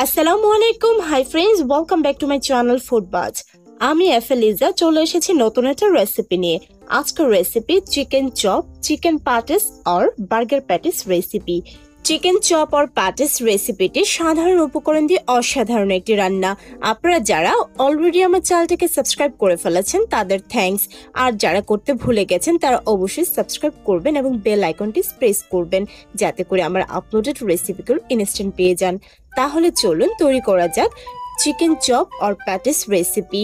আসসালামু আলাইকুম, hi friends, welcome back to my channel Foodbuzz. আমি এফেলিজা চলে এসেছি নতুন একটা রেসিপি নিয়ে। আজকের recipe chicken chop, chicken patties আর burger patties recipe. Chicken chop আর প্যাটিস রেসিপিটি সাধারণ উপকরণ দিয়ে অসাধারণ একটি রান্না। আপনারা যারা অলরেডি আমার চ্যানেলটিকে সাবস্ক্রাইব করে ফেলেছেন তাদের থ্যাঙ্কস, আর যারা করতে ভুলে গেছেন তারা অবশ্যই সাবস্ক্রাইব করবেন এবং বেল আইকনটি প্রেস করবেন যাতে করে আমার আপলোডেড রেসিপিগুলো ইনস্ট্যান্ট পেয়ে যান। তাহলে চলুন তৈরি করা যাক চিকেন চপ আর প্যাটিস রেসিপি।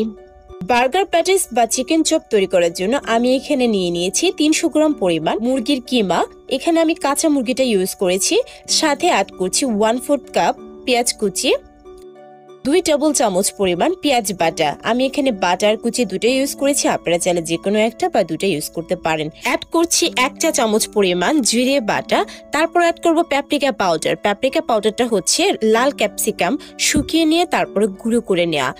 বার্গার প্যাটিস বা চিকেন চপ তৈরি করার জন্য আমি এখানে নিয়ে নিয়েছি 300 গ্রাম পরিমাণ মুরগির কিমা। এখানে আমি কাঁচা মুরগিটা ইউজ করেছি। সাথে অ্যাড করছি 1/4 কাপ পেঁয়াজ কুচি, 2 টেবিল চামচ পরিমাণ পেঁয়াজ বাটা। আমি এখানে বাটার কুচি দুটো ইউজ করেছি, আপনারা চাইলে যে কোনো একটা বা দুটো ইউজ করতে পারেন। অ্যাড করছি 1 চা চামচ পরিমাণ জিরে বাটা। তারপর অ্যাড করব প্যাপরিকা পাউডার। প্যাপরিকা পাউডারটা হচ্ছে লাল ক্যাপসিকাম শুকিয়ে নিয়ে তারপরে গুঁড়ো করে নেওয়া।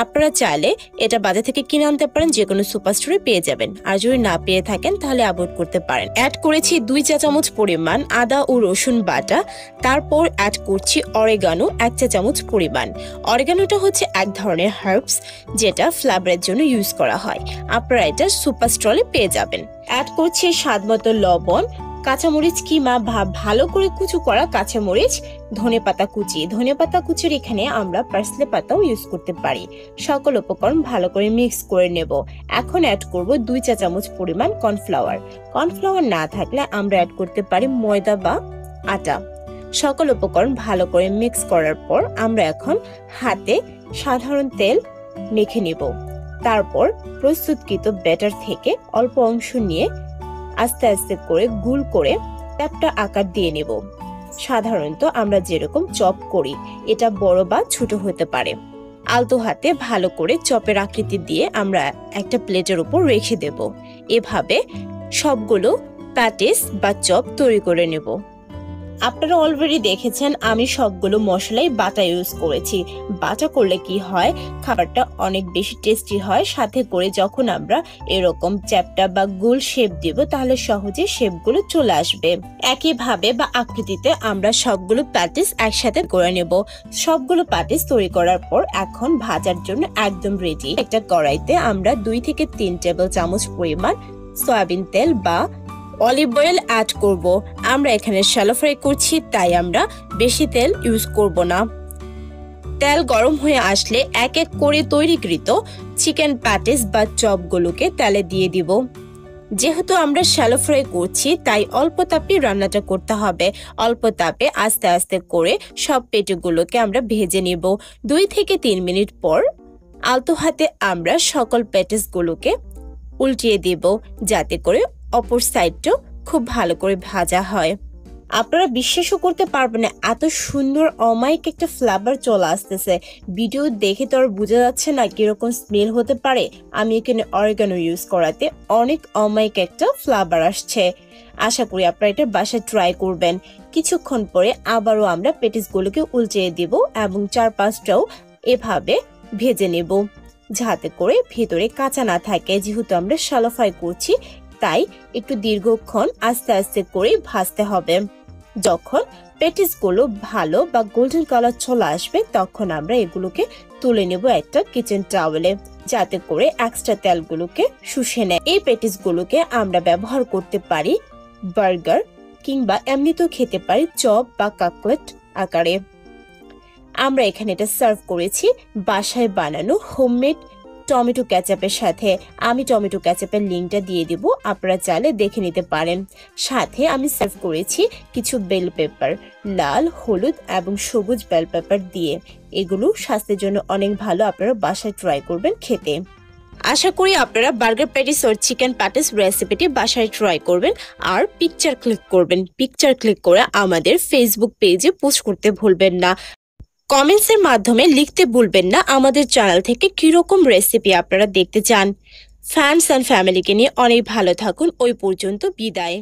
আপনারা চাইলে এটা বাজার থেকে কিনে আনতে পারেন, যে কোনো সুপার স্টোরে পেয়ে যাবেন। আর যদি না পেয়ে থাকেন তাহলে অ্যাভয়েড করতে পারেন। অ্যাড করেছি 2 চা চামচ পরিমাণ আদা ও রসুন বাটা। তারপর অ্যাড করছি অরেগানো 1 চা চামচ পরিমাণ। অরেগানোটা হচ্ছে এক ধরনের হার্বস যেটা ফ্লেভারের জন্য ইউজ করা হয়। আপনারা এটা সুপার স্টলে পেয়ে যাবেন। অ্যাড করছি স্বাদ মতো লবণ, কাঁচামরিচ কিমা ভালো করে কুচু করা কাঁচামরিচ, ধনেপাতা কুচি। ধনেপাতা কুচির এখানে আমরা পার্সলে পাতাও ইউজ করতে পারি। সকল উপকরণ ভালো করে মিক্স করে নেব। এখন অ্যাড করব 2 চা চামচ পরিমাণ কর্নফ্লাওয়ার। কর্নফ্লাওয়ার না থাকলে আমরা অ্যাড করতে পারি ময়দা বা আটা। সকল উপকরণ ভালো করে মিক্স করার পর আমরা এখন হাতে সাধারণ তেল মেখে নেব। তারপর প্রস্তুতকৃত ব্যাটার থেকে অল্প অংশ নিয়ে আস্তে আস্তে করে গুল করে ট্যাপটা আকার দিয়ে নেব। সাধারণত আমরা যেরকম চপ করি, এটা বড় বা ছোট হতে পারে। আলতো হাতে ভালো করে চপের আকৃতি দিয়ে আমরা একটা প্লেটের উপর রেখে দেব। এভাবে সবগুলো প্যাটিস বা চপ তৈরি করে নেব। আপনারা অলরেডি দেখেছেন আমি সবগুলো মশলাই বাটা ইউজ করেছি। বাটা করলে কি হয়, খাবারটা অনেক বেশি টেস্টি হয়। সাথে করে যখন আমরা এরকম চ্যাপটা বা গোল শেপ দিব তাহলে সহজে শেপগুলো চলে আসবে। একইভাবে বা আকৃতিতে আমরা সবগুলো প্যাটিস একসাথে করে নেব। সবগুলো প্যাটিস তৈরি করার পর এখন ভাজার জন্য একদম রেডি। একটা কড়াইতে আমরা 2 থেকে 3 টেবিল চামচ পরিমাণ সয়াবিন তেল বা অলিভ অয়েল অ্যাড করব। আমরা এখানে শ্যালো ফ্রাই করছি, তাই আমরা বেশি তেল ইউজ করব না। তেল গরম হয়ে আসলে এক এক করে তৈরিকৃত চিকেন প্যাটিস বা চপগুলোকে তেলে দিয়ে দিব। যেহেতু আমরা শ্যালো ফ্রাই করছি তাই অল্প তাপে রান্নাটা করতে হবে। অল্প তাপে আস্তে আস্তে করে সব পেটিগুলোকে আমরা ভেজে নিব। 2 থেকে 3 মিনিট পর আলতো হাতে আমরা সকল প্যাটিসগুলোকে উল্টিয়ে দিব যাতে করে অপর সাইডটাও খুব ভালো করে ভাজা হয়। আপনারা বিশ্বাসও করতে পারবেন না, এত সুন্দর অমায়িক একটা ফ্লেভার চলে আসতেছে। ভিডিও দেখে তো আর বোঝা যাচ্ছে না কিরকম স্মেল হতে পারে। আমি এখানে অরেগানো ইউজ করাতে অনেক অমায়িক একটা ফ্লেভার আসছে। আশা করি আপনারা এটা বাসায় ট্রাই করবেন। কিছুক্ষণ পরে আবারও আমরা পেটিসগুলোকে উল্টিয়ে দিব এবং 4-5টাও এভাবে ভেজে নেব যাতে করে ভেতরে কাঁচা না থাকে। যেহেতু আমরা শ্যালো ফ্রাই করছি তাই একটু দীর্ঘক্ষণ আস্তে আস্তে করে ভাজতে হবে। যখন পেটিসগুলো ভালো বা গোল্ডেন কালার চলে আসবে তখন আমরা এগুলোকে তুলে নেব একটা কিচেন টাওয়েলে যাতে করে এক্সট্রা তেলগুলোকে শুষে নেয়। এই পেটিসগুলোকে আমরা ব্যবহার করতে পারি বার্গার কিংবা এমনিতেও খেতে পারি চপ বা কাটলেট আকারে। আমরা এখানে এটা সার্ভ করেছি বাসায় বানানো হোমমেড টমেটো কেচাপের সাথে। আমি টমেটো কেচাপের লিঙ্কটা দিয়ে দিব, আপনারা চাইলে দেখে নিতে পারেন। সাথে আমি সার্ভ করেছি কিছু বেল পেপার, লাল, হলুদ এবং সবুজ বেল পেপার দিয়ে। এগুলো স্বাস্থ্যের জন্য অনেক ভালো, আপনারা বাসায় ট্রাই করবেন খেতে। আশা করি আপনারা বার্গার প্যাটিস আর চিকেন প্যাটিস রেসিপিটি বাসায় ট্রাই করবেন আর পিকচার ক্লিক করবেন। পিকচার ক্লিক করে আমাদের ফেসবুক পেজে পোস্ট করতে ভুলবেন না। কমেন্টসের মাধ্যমে লিখতে ভুলবেন না আমাদের চ্যানেল থেকে কিরকম রেসিপি আপনারা দেখতে চান। ফ্রেন্ডস এন্ড ফ্যামিলিকে নিয়ে অনেক ভালো থাকুন। ওই পর্যন্ত বিদায়।